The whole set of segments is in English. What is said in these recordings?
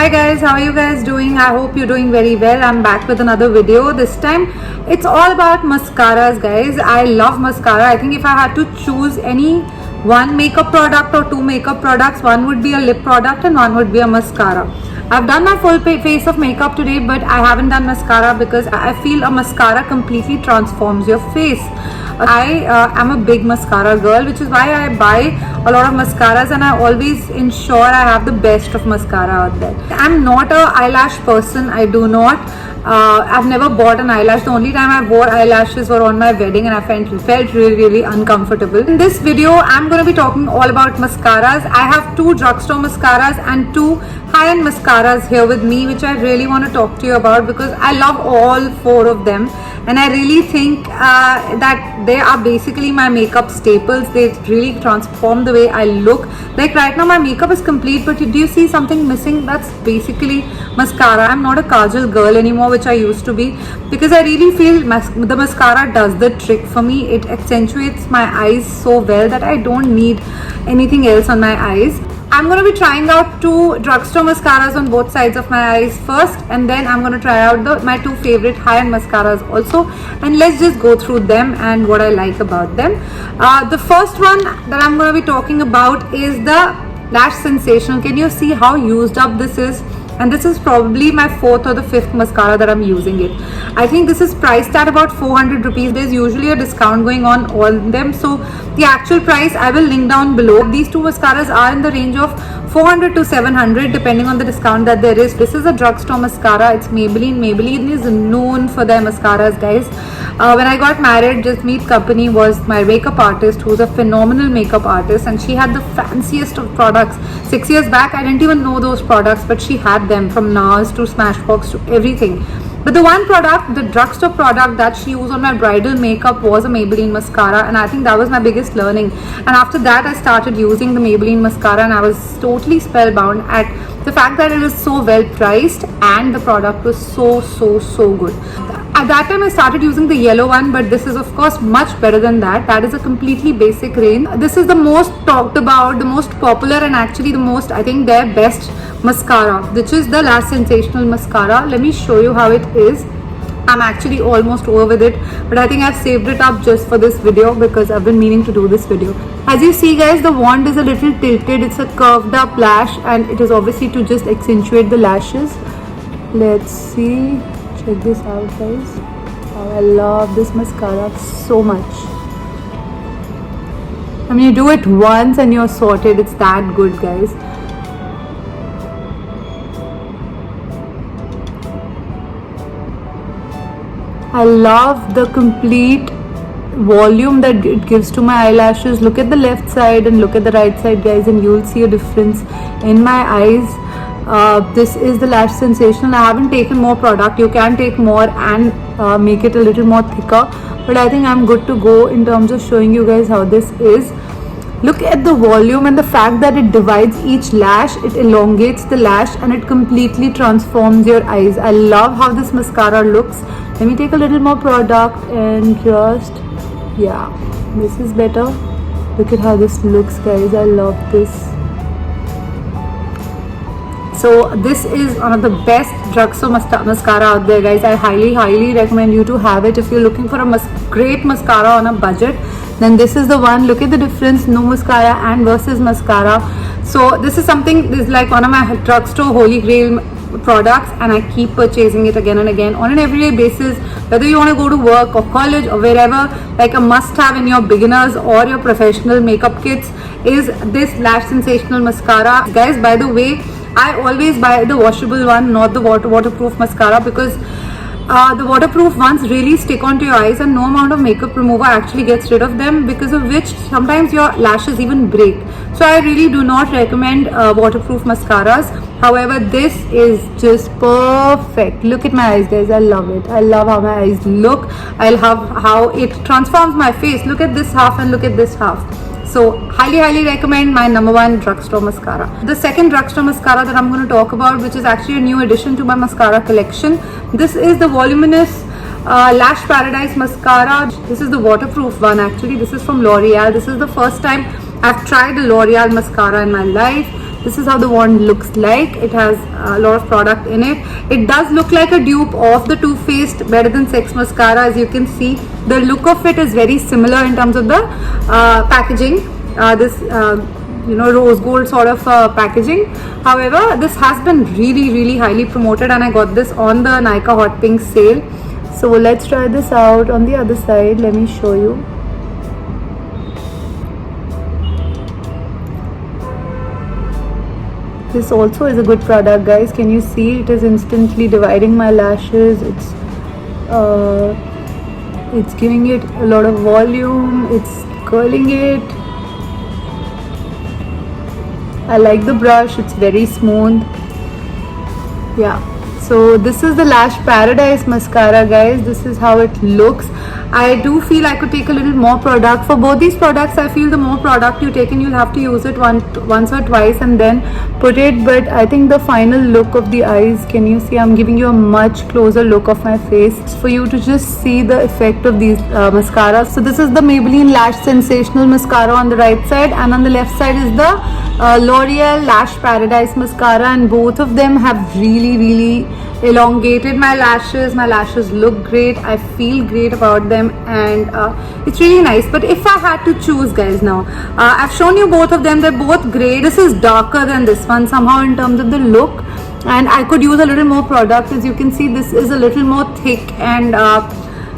Hi guys, how are you guys doing? I hope you're doing very well. I'm back with another video. This time it's all about mascaras, guys. I love mascara. I think if I had to choose any one makeup product or two makeup products, one would be a lip product and one would be a mascara. I've done my full face of makeup today, but I haven't done mascara because I feel a mascara completely transforms your face. I am a big mascara girl, which is why I buy a lot of mascaras and I always ensure I have the best of mascara out there. I'm not a eyelash person. I do not. I've never bought an eyelash. The only time I wore eyelashes were on my wedding and I felt really uncomfortable. In this video, I'm going to be talking all about mascaras. I have two drugstore mascaras and two high-end mascaras here with me, which I really want to talk to you about because I love all four of them. And I really think that they are basically my makeup staples. They really transform the way I look. Like right now my makeup is complete, but do you see something missing? That's basically mascara. I'm not a kajal girl anymore, which I used to be, because I really feel the mascara does the trick for me. It accentuates my eyes so well that I don't need anything else on my eyes. I'm going to be trying out two drugstore mascaras on both sides of my eyes first, and then I'm going to try out my two favorite high-end mascaras also, and let's just go through them and what I like about them. The first one that I'm going to be talking about is the Lash Sensational. Can you see how used up this is? And this is probably my fourth or the fifth mascara that I'm using it. I think this is priced at about 400 rupees. There's usually a discount going on all them, so the actual price I will link down below. These two mascaras are in the range of 400 to 700 depending on the discount that there is. This is a drugstore mascara. It's Maybelline. Maybelline is known for their mascaras, guys. When I got married, Jasmeet Company was my makeup artist, who's a phenomenal makeup artist, and she had the fanciest of products. 6 years back, I didn't even know those products, but she had them, from NARS to Smashbox to everything. But the one product, the drugstore product that she used on my bridal makeup was a Maybelline mascara, and I think that was my biggest learning. And after that, I started using the Maybelline mascara, and I was totally spellbound at the fact that it is so well priced and the product was so good. At that time I started using the yellow one, but this is of course much better than that. That is a completely basic range. This is the most talked about, the most popular, and actually the most, I think, their best mascara, which is the Lash Sensational mascara. Let me show you how it is. I'm actually almost over with it, but I think I've saved it up just for this video because I've been meaning to do this video. As you see, guys, the wand is a little tilted. It's a curved up lash, and it is obviously to just accentuate the lashes. Let's see. Check this out, guys. Oh, I love this mascara so much. I mean, you do it once and you're sorted. It's that good, guys. I love the complete volume that it gives to my eyelashes. Look at the left side and look at the right side, guys, and you'll see a difference in my eyes. This is the Lash Sensational. I haven't taken more product. You can take more and make it a little more thicker, but I think I'm good to go in terms of showing you guys how this is. Look at the volume and the fact that it divides each lash, it elongates the lash, and it completely transforms your eyes. I love how this mascara looks. Let me take a little more product and just, yeah, this is better. Look at how this looks, guys. I love this. So this is one of the best drugstore mascara out there, guys. I highly recommend you to have it. If you're looking for a great mascara on a budget, then this is the one. Look at the difference, no mascara and versus mascara. So this is something, this is like one of my drugstore holy grail products, and I keep purchasing it again and again on an everyday basis, whether you want to go to work or college or wherever. Like a must have in your beginners or your professional makeup kits is this Lash Sensational mascara, guys. By the way, I always buy the washable one, not the waterproof mascara, because the waterproof ones really stick onto your eyes and no amount of makeup remover actually gets rid of them, because of which sometimes your lashes even break. So I really do not recommend waterproof mascaras. However, this is just perfect. Look at my eyes, guys. I love it. I love how my eyes look. I love how it transforms my face. Look at this half and look at this half. So highly recommend my number one drugstore mascara. The second drugstore mascara that I'm going to talk about, which is actually a new addition to my mascara collection, this is the Voluminous Lash Paradise mascara. This is the waterproof one, actually. This is from L'Oreal. This is the first time I've tried a L'Oreal mascara in my life. This is how the wand looks like. It has a lot of product in it. It does look like a dupe of the Too Faced Better Than Sex mascara. As you can see, the look of it is very similar in terms of the packaging. This rose gold sort of packaging. However, this has been really highly promoted, and I got this on the Nykaa Hot Pink sale. So let's try this out on the other side. Let me show you. This also is a good product, guys. Can you see? It is instantly dividing my lashes. It's giving it a lot of volume. It's curling it. I like the brush. It's very smooth. Yeah. So this is the Lash Paradise mascara, guys. This is how it looks. I do feel I could take a little more product. For both these products, I feel the more product you take in, you'll have to use it once or twice and then put it. But I think the final look of the eyes, can you see? I'm giving you a much closer look of my face for you to just see the effect of these mascaras. So this is the Maybelline Lash Sensational mascara on the right side, and on the left side is the L'Oreal Lash Paradise mascara, and both of them have really elongated my lashes. My lashes look great. I feel great about them, and it's really nice. But if I had to choose, guys, now I've shown you both of them. They're both great. This is darker than this one somehow in terms of the look, and I could use a little more product. As you can see, this is a little more thick, and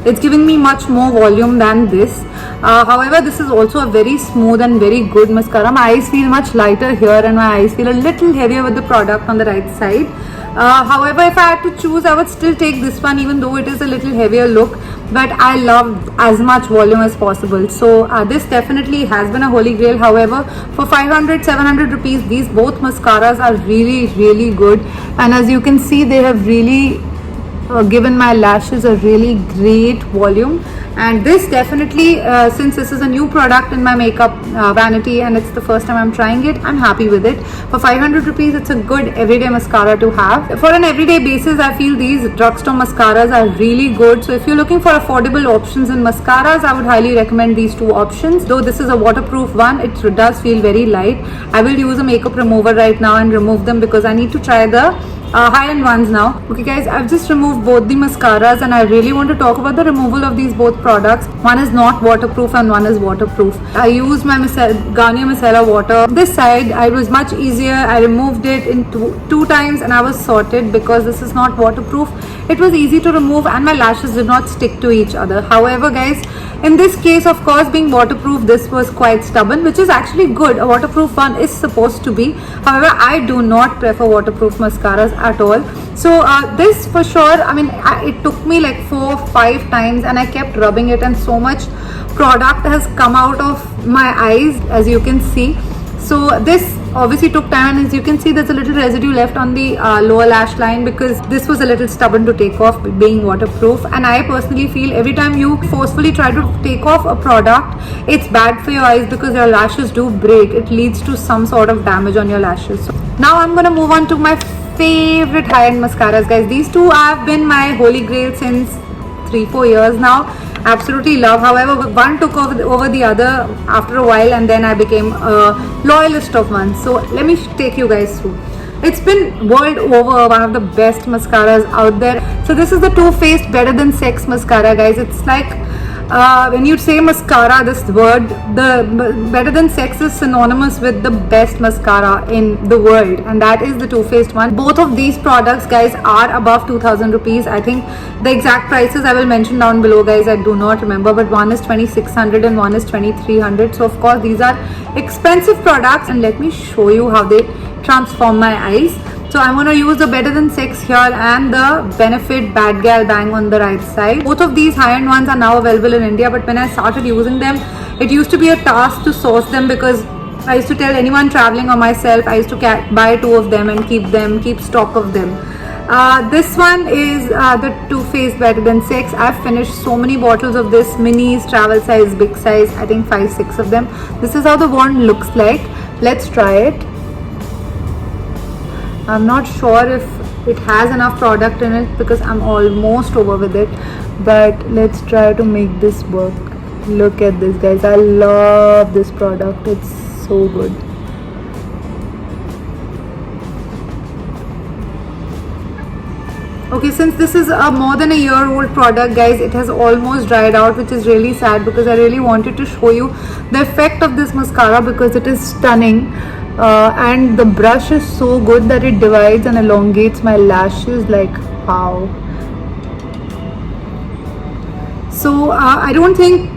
it's giving me much more volume than this. However, this is also a very smooth and very good mascara. My eyes feel much lighter here, and my eyes feel a little heavier with the product on the right side. However, if I had to choose, I would still take this one, even though it is a little heavier look, but I love as much volume as possible. So this definitely has been a holy grail. However, for 500-700 rupees, these both mascaras are really good, and as you can see, they have really given my lashes a really great volume. And this definitely, since this is a new product in my makeup vanity and it's the first time I'm trying it, I'm happy with it. For 500 rupees, it's a good everyday mascara to have. For an everyday basis, I feel these drugstore mascaras are really good. So if you're looking for affordable options in mascaras, I would highly recommend these two options. Though this is a waterproof one, it does feel very light. I will use a makeup remover right now and remove them because I need to try the high-end ones now. Okay guys, I've just removed both the mascaras, and I really want to talk about the removal of these both products. One is not waterproof and one is waterproof. I used my Garnier Micellar water. This side, it was much easier. I removed it in two times and I was sorted because this is not waterproof. It was easy to remove and my lashes did not stick to each other. However guys, in this case, of course, being waterproof, this was quite stubborn, which is actually good. A waterproof one is supposed to be. However, I do not prefer waterproof mascaras at all. So this for sure, I mean, it took me like 4-5 times and I kept rubbing it, and so much product has come out of my eyes, as you can see. So this obviously took time, and as you can see, there's a little residue left on the lower lash line because this was a little stubborn to take off being waterproof. And I personally feel every time you forcefully try to take off a product, it's bad for your eyes because your lashes do break. It leads to some sort of damage on your lashes. So now I'm gonna move on to my favorite high-end mascaras, guys. These two have been my holy grail since 3-4 years now. Absolutely love. However, one took over the other after a while, and then I became a loyalist of one. So let me take you guys through. It's been world over one of the best mascaras out there. So this is the Too Faced Better Than Sex mascara, guys. It's like when you say mascara, this word, the Better Than Sex is synonymous with the best mascara in the world, and that is the Too Faced one. Both of these products, guys, are above 2000 rupees. I think the exact prices I will mention down below, guys. I do not remember, but one is 2600 and one is 2300. So of course these are expensive products, and let me show you how they transform my eyes. So I'm going to use the Better Than Sex here and the Benefit Bad Gal Bang on the right side. Both of these high-end ones are now available in India, but when I started using them, it used to be a task to source them because I used to tell anyone traveling or myself, I used to buy 2 of them and keep stock of them. This one is the Too Faced Better Than Sex. I've finished so many bottles of this, minis, travel size, big size, I think 5-6 of them. This is how the wand looks like. Let's try it. I'm not sure if it has enough product in it because I'm almost over with it, but let's try to make this work. Look at this, guys. I love this product. It's so good. Okay, since this is a more than a year old product, guys, it has almost dried out, which is really sad because I really wanted to show you the effect of this mascara because it is stunning. And the brush is so good that it divides and elongates my lashes like how. So I don't think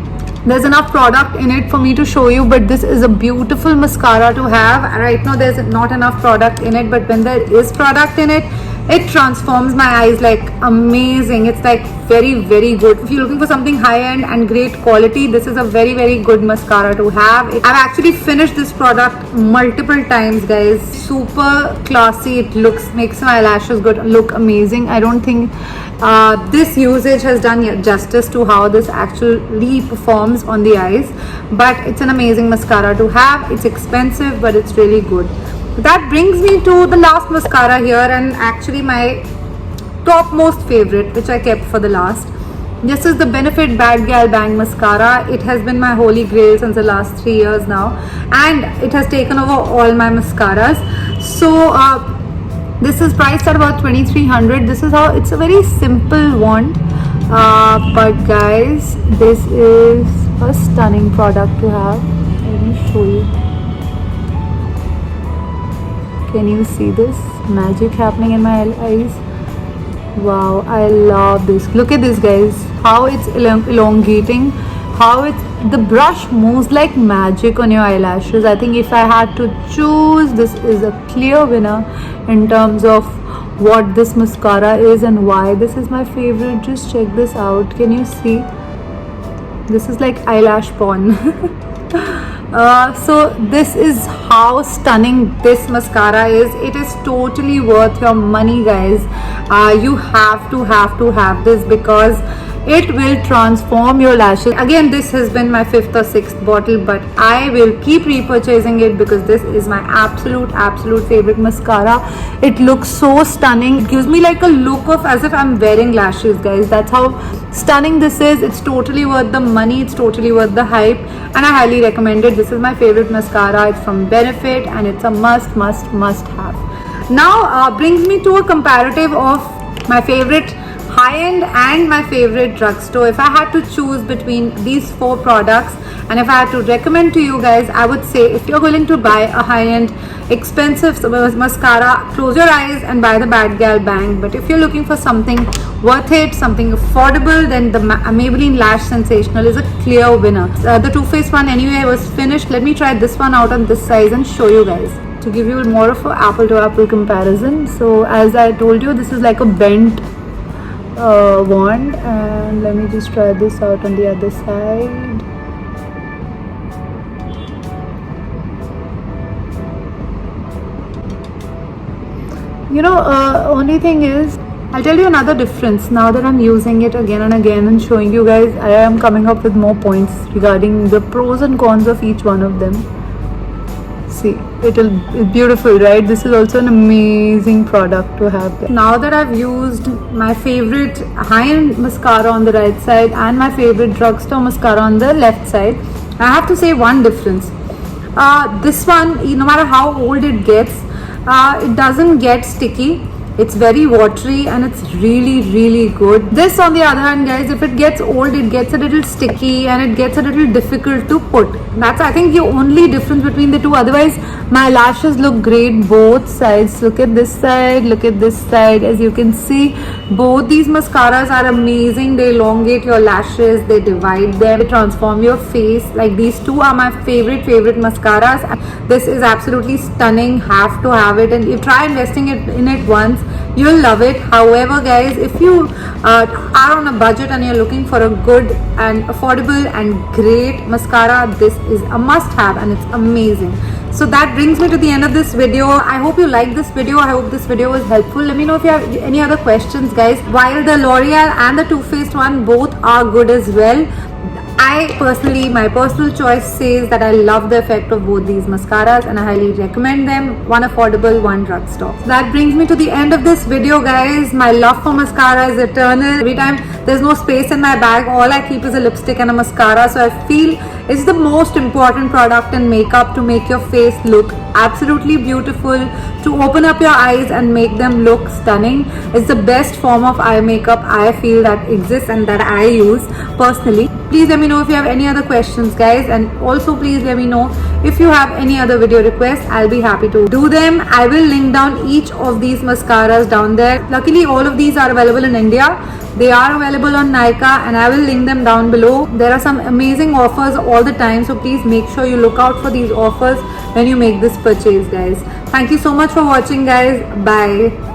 there's enough product in it for me to show you, but this is a beautiful mascara to have. Right now there's not enough product in it, but when there is product in it, it transforms my eyes like amazing. It's like very good. If you're looking for something high-end and great quality, this is a very good mascara to have. I've actually finished this product multiple times, guys. Super classy. It makes my lashes look amazing. I don't think this usage has done justice to how this actually performs on the eyes, but it's an amazing mascara to have. It's expensive, but it's really good. That brings me to the last mascara here, and actually my topmost favorite, which I kept for the last. This is the Benefit Bad Gal Bang Mascara. It has been my holy grail since the last 3 years now, and it has taken over all my mascaras. So this is priced at about 2300. This is how, it's a very simple wand, but guys, this is a stunning product to have. Let me show you. Can you see this magic happening in my eyes? Wow, I love this. Look at this, guys, how it's elongating, how the brush moves like magic on your eyelashes. I think if I had to choose, this is a clear winner in terms of what this mascara is and why this is my favorite. Just check this out. Can you see? This is like eyelash porn. So this is how stunning this mascara is. It is totally worth your money, guys. You have to have this because it will transform your lashes. Again, this has been my 5th or 6th bottle, but I will keep repurchasing it because this is my absolute favorite mascara. It looks so stunning. It gives me like a look of as if I'm wearing lashes, guys. That's how stunning this is. It's totally worth the money. It's totally worth the hype, and I highly recommend it. This is my favorite mascara. It's from Benefit, and it's a must have. Now brings me to a comparative of my favorite high-end and my favorite drugstore. If I had to choose between these 4 products, and if I had to recommend to you guys, I would say if you're willing to buy a high-end expensive mascara, close your eyes and buy the Bad Gal Bang. But if you're looking for something worth it, something affordable, then the Maybelline Lash Sensational is a clear winner. The Too Faced one anyway was finished. Let me try this one out on this size and show you guys to give you more of an apple to apple comparison. So as I told you, this is like a bent wand, and let me just try this out on the other side. You know, only thing is, I'll tell you another difference. Now that I'm using it again and again and showing you guys, I am coming up with more points regarding the pros and cons of each one of them. See, it's beautiful, right? This is also an amazing product to have. Now that I've used my favorite high-end mascara on the right side and my favorite drugstore mascara on the left side, I have to say one difference. This one, no matter how old it gets, it doesn't get sticky. It's very watery and it's really good. This on the other hand, guys, if it gets old, it gets a little sticky and it gets a little difficult to put. That's, I think, the only difference between the two. Otherwise, my lashes look great both sides. Look at this side, look at this side. As you can see, both these mascaras are amazing. They elongate your lashes, they divide them, they transform your face. Like, these two are my favorite mascaras. This is absolutely stunning. Have to have it, and you try investing in it once, you'll love it. However, guys, if you are on a budget and you're looking for a good and affordable and great mascara, this is a must have and it's amazing. So that brings me to the end of this video. I hope you liked this video. I hope this video was helpful. Let me know if you have any other questions, guys. While the L'Oreal and the Too Faced one both are good as well, my personal choice says that I love the effect of both these mascaras and I highly recommend them. One affordable, one drugstore. So that brings me to the end of this video, guys. My love for mascara is eternal. Every time there's no space in my bag, all I keep is a lipstick and a mascara. So I feel It's the most important product in makeup to make your face look absolutely beautiful, to open up your eyes and make them look stunning. It's the best form of eye makeup I feel that exists and that I use personally. Please let me know if you have any other questions, guys, and also please let me know if you have any other video requests. I'll be happy to do them. I will link down each of these mascaras down there. Luckily, all of these are available in India. They are available on Nykaa and I will link them down below. There are some amazing offers all the time, so please make sure you look out for these offers when you make this purchase, guys. Thank you so much for watching, guys. Bye.